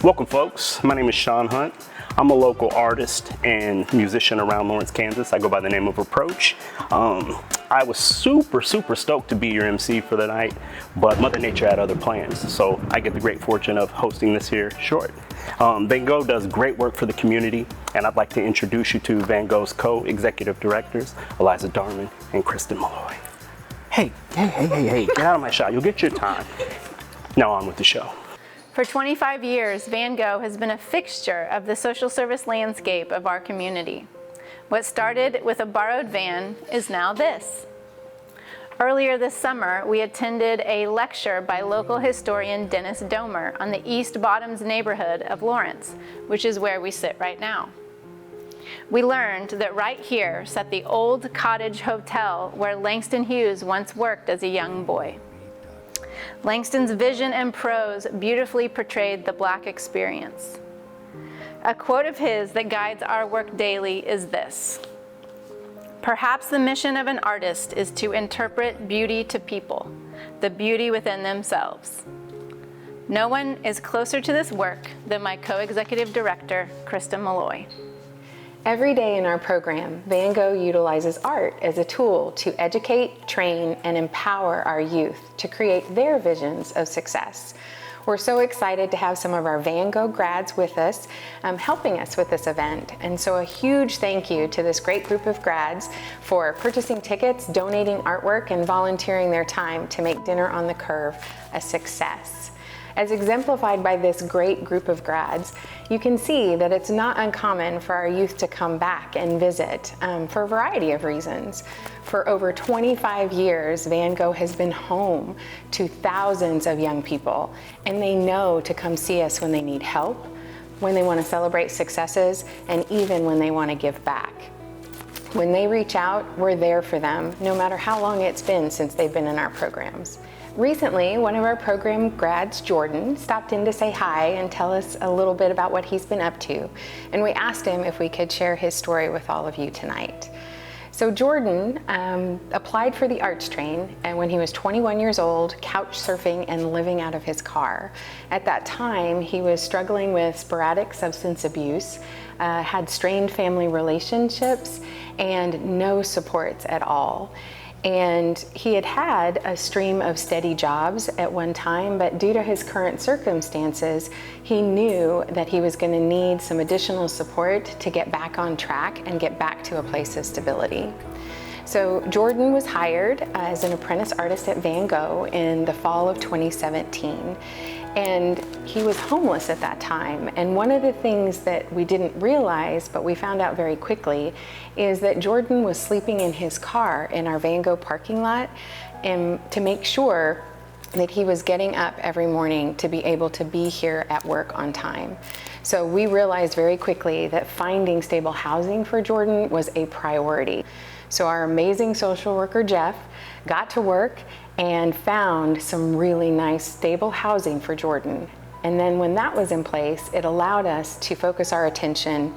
Welcome, folks. My name is Sean Hunt. I'm a local artist and musician around Lawrence, Kansas. I go by the name of Approach. I was super stoked to be your MC for the night, but Mother Nature had other plans, so I get the great fortune of hosting this here short. Van Gogh does great work for the community, and I'd like to introduce you to Van Gogh's co-executive directors, Eliza Darman and Kristen Malloy. Hey, get out of my shot. You'll get your time. Now on with the show. For 25 years, Van Gogh has been a fixture of the social service landscape of our community. What started with a borrowed van is now this. Earlier this summer, we attended a lecture by local historian Dennis Domer on the East Bottoms neighborhood of Lawrence, which is where we sit right now. We learned that right here sat the old cottage hotel where Langston Hughes once worked as a young boy. Langston's vision and prose beautifully portrayed the Black experience. A quote of his that guides our work daily is this: "Perhaps the mission of an artist is to interpret beauty to people, the beauty within themselves." No one is closer to this work than my co-executive director, Kristen Malloy. Every day in our program, Van Gogh utilizes art as a tool to educate, train, and empower our youth to create their visions of success. We're so excited to have some of our Van Gogh grads with us, helping us with this event. And so a huge thank you to this great group of grads for purchasing tickets, donating artwork, and volunteering their time to make Dinner on the Curve a success. As exemplified by this great group of grads, you can see that it's not uncommon for our youth to come back and visit for a variety of reasons. For over 25 years, Van Gogh has been home to thousands of young people, and they know to come see us when they need help, when they want to celebrate successes, and even when they want to give back. When they reach out, we're there for them, no matter how long it's been since they've been in our programs. Recently, one of our program grads, Jordan, stopped in to say hi and tell us a little bit about what he's been up to, and we asked him if we could share his story with all of you tonight. So Jordan applied for the arts train, and when he was 21 years old, couch surfing and living out of his car. At that time, he was struggling with sporadic substance abuse, had strained family relationships, and no supports at all. And he had had a stream of steady jobs at one time, but due to his current circumstances, he knew that he was going to need some additional support to get back on track and get back to a place of stability. So Jordan was hired as an apprentice artist at Van Gogh in the fall of 2017. And he was homeless at that time. And one of the things that we didn't realize, but we found out very quickly, is that Jordan was sleeping in his car in our Van Gogh parking lot, and to make sure that he was getting up every morning to be able to be here at work on time. So we realized very quickly that finding stable housing for Jordan was a priority. So our amazing social worker, Jeff, got to work and found some really nice, stable housing for Jordan. And then when that was in place, it allowed us to focus our attention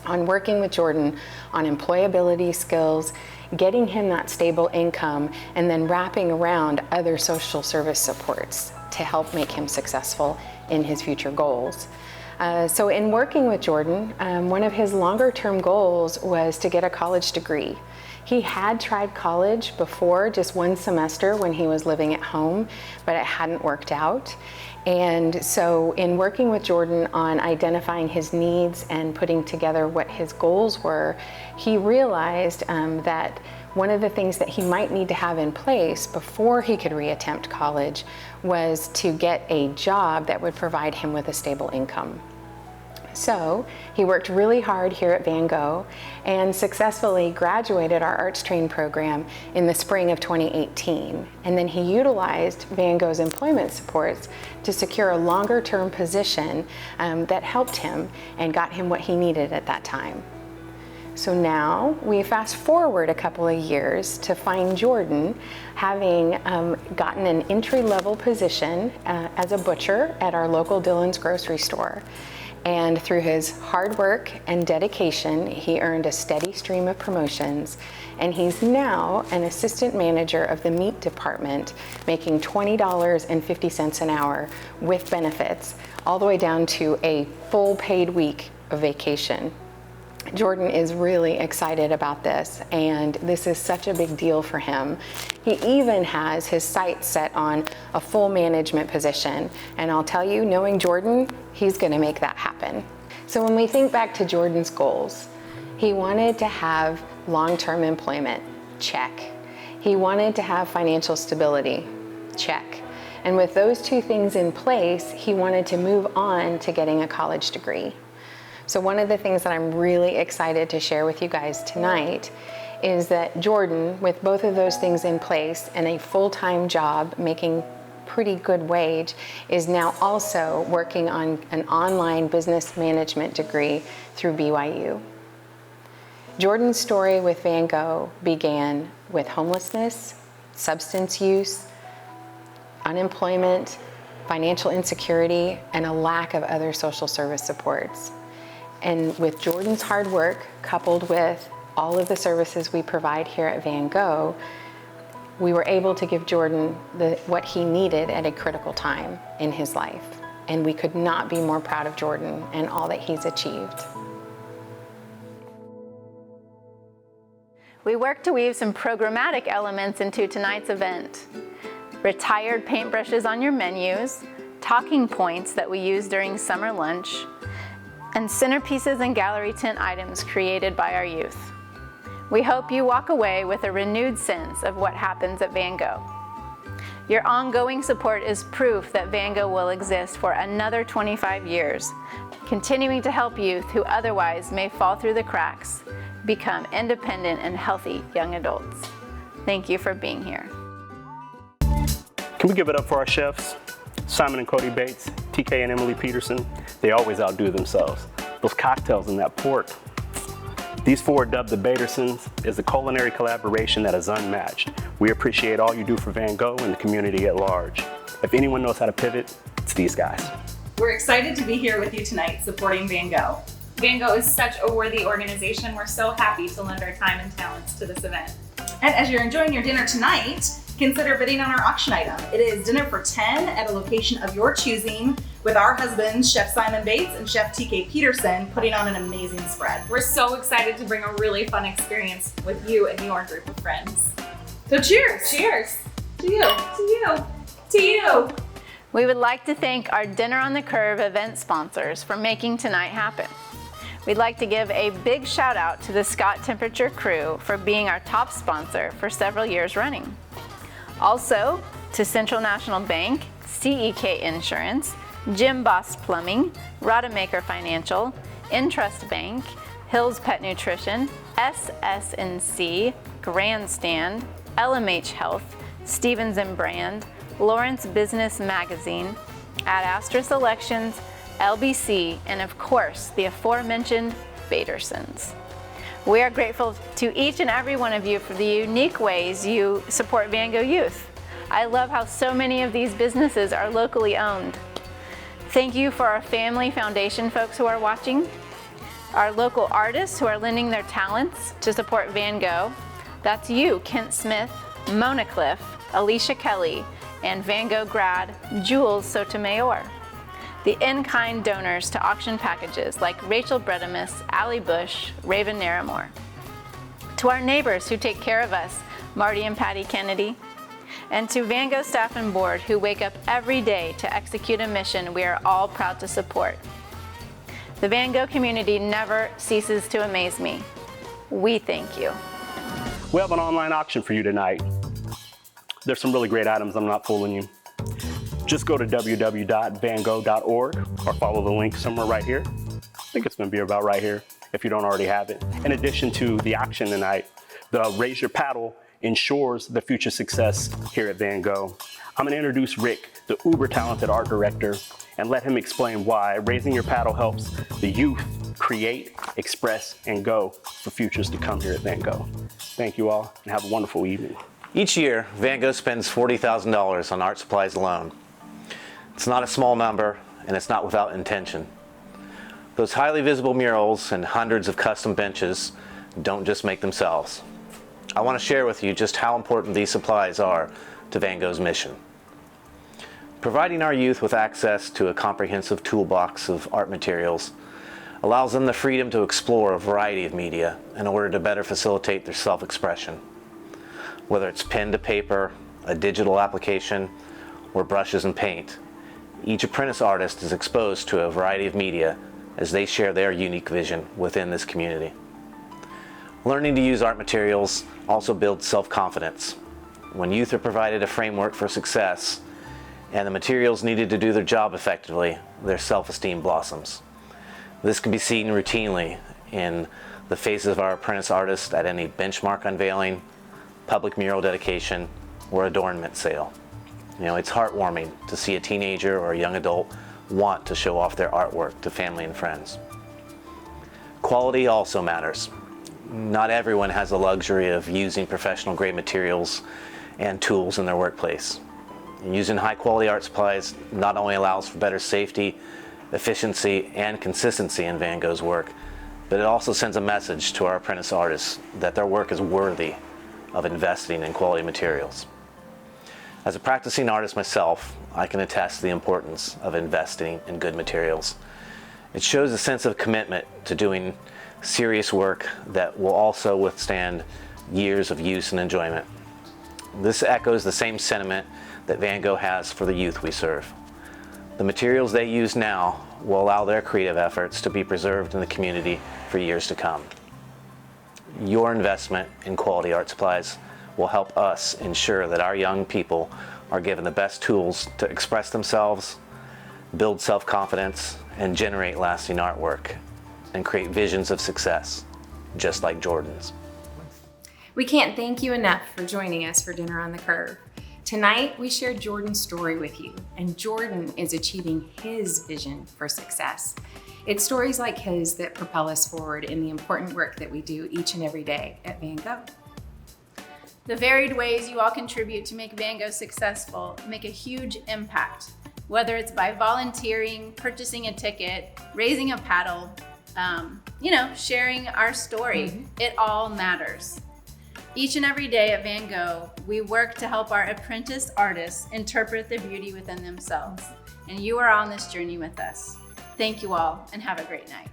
on working with Jordan on employability skills, getting him that stable income, and then wrapping around other social service supports to help make him successful in his future goals. So in working with Jordan, one of his longer term goals was to get a college degree. He had tried college before, just one semester when he was living at home, but it hadn't worked out. And so in working with Jordan on identifying his needs and putting together what his goals were, he realized that one of the things that he might need to have in place before he could reattempt college was to get a job that would provide him with a stable income. So he worked really hard here at Van Gogh and successfully graduated our Arts Train program in the spring of 2018. And then he utilized Van Gogh's employment supports to secure a longer term position that helped him and got him what he needed at that time. So now we fast forward a couple of years to find Jordan having gotten an entry-level position as a butcher at our local Dillon's grocery store. And through his hard work and dedication, he earned a steady stream of promotions, and he's now an assistant manager of the meat department, making $20.50 an hour with benefits, all the way down to a full paid week of vacation. Jordan is really excited about this, and this is such a big deal for him. He even has his sights set on a full management position, and I'll tell you, knowing Jordan, he's going to make that happen. So when we think back to Jordan's goals, he wanted to have long-term employment, check. He wanted to have financial stability, check. And with those two things in place, he wanted to move on to getting a college degree. So one of the things that I'm really excited to share with you guys tonight is that Jordan, with both of those things in place and a full-time job making pretty good wage, is now also working on an online business management degree through BYU. Jordan's story with Van Gogh began with homelessness, substance use, unemployment, financial insecurity, and a lack of other social service supports. And with Jordan's hard work, coupled with all of the services we provide here at Van Gogh, we were able to give Jordan what he needed at a critical time in his life. And we could not be more proud of Jordan and all that he's achieved. We worked to weave some programmatic elements into tonight's event. Retired paintbrushes on your menus, talking points that we use during summer lunch, and centerpieces and gallery tent items created by our youth. We hope you walk away with a renewed sense of what happens at Van Gogh. Your ongoing support is proof that Van Gogh will exist for another 25 years, continuing to help youth who otherwise may fall through the cracks become independent and healthy young adults. Thank you for being here. Can we give it up for our chefs? Simon and Cody Bates, TK and Emily Peterson, they always outdo themselves. Those cocktails and that port. These four, dubbed the Batersons, is a culinary collaboration that is unmatched. We appreciate all you do for Van Gogh and the community at large. If anyone knows how to pivot, it's these guys. We're excited to be here with you tonight supporting Van Gogh. Van Gogh is such a worthy organization. We're so happy to lend our time and talents to this event. And as you're enjoying your dinner tonight, consider bidding on our auction item. It is dinner for 10 at a location of your choosing with our husbands, Chef Simon Bates and Chef TK Peterson, putting on an amazing spread. We're so excited to bring a really fun experience with you and your group of friends. So cheers. Cheers. To you. To you. To you. We would like to thank our Dinner on the Curve event sponsors for making tonight happen. We'd like to give a big shout out to the Scott Temperature crew for being our top sponsor for several years running. Also, to Central National Bank, CEK Insurance, Jim Boss Plumbing, Rodemaker Financial, Intrust Bank, Hills Pet Nutrition, SS&C, Grandstand, LMH Health, Stevens & Brand, Lawrence Business Magazine, Ad Astra Selections, LBC, and of course, the aforementioned Batersons. We are grateful to each and every one of you for the unique ways you support Van Gogh Youth. I love how so many of these businesses are locally owned. Thank you for our Family Foundation folks who are watching, our local artists who are lending their talents to support Van Gogh. That's you, Kent Smith, Mona Cliff, Alicia Kelly, and Van Gogh grad, Jules Sotomayor. The in-kind donors to auction packages like Rachel Bredemus, Allie Bush, Raven Naramore. To our neighbors who take care of us, Marty and Patty Kennedy. And to Van Gogh staff and board who wake up every day to execute a mission we are all proud to support. The Van Gogh community never ceases to amaze me. We thank you. We have an online auction for you tonight. There's some really great items, I'm not fooling you. Just go to www.vangogh.org or follow the link somewhere right here. I think it's gonna be about right here if you don't already have it. In addition to the auction tonight, the Raise Your Paddle ensures the future success here at Van Gogh. I'm gonna introduce Rick, the uber talented art director, and let him explain why Raising Your Paddle helps the youth create, express, and go for futures to come here at Van Gogh. Thank you all, and have a wonderful evening. Each year, Van Gogh spends $40,000 on art supplies alone. It's not a small number, and it's not without intention. Those highly visible murals and hundreds of custom benches don't just make themselves. I want to share with you just how important these supplies are to Van Gogh's mission. Providing our youth with access to a comprehensive toolbox of art materials allows them the freedom to explore a variety of media in order to better facilitate their self-expression. Whether it's pen to paper, a digital application, or brushes and paint, each apprentice artist is exposed to a variety of media as they share their unique vision within this community. Learning to use art materials also builds self-confidence. When youth are provided a framework for success and the materials needed to do their job effectively, their self-esteem blossoms. This can be seen routinely in the faces of our apprentice artists at any benchmark unveiling, public mural dedication, or adornment sale. You know, it's heartwarming to see a teenager or a young adult want to show off their artwork to family and friends. Quality also matters. Not everyone has the luxury of using professional grade materials and tools in their workplace. And using high quality art supplies not only allows for better safety, efficiency, and consistency in Van Gogh's work, but it also sends a message to our apprentice artists that their work is worthy of investing in quality materials. As a practicing artist myself, I can attest to the importance of investing in good materials. It shows a sense of commitment to doing serious work that will also withstand years of use and enjoyment. This echoes the same sentiment that Van Gogh has for the youth we serve. The materials they use now will allow their creative efforts to be preserved in the community for years to come. Your investment in quality art supplies will help us ensure that our young people are given the best tools to express themselves, build self-confidence, and generate lasting artwork, and create visions of success, just like Jordan's. We can't thank you enough for joining us for Dinner on the Curve. Tonight, we shared Jordan's story with you, and Jordan is achieving his vision for success. It's stories like his that propel us forward in the important work that we do each and every day at Van Gogh. The varied ways you all contribute to make Van Gogh successful make a huge impact, whether it's by volunteering, purchasing a ticket, raising a paddle, sharing our story. It all matters. Each and every day at Van Gogh, we work to help our apprentice artists interpret the beauty within themselves. And you are on this journey with us. Thank you all, and have a great night.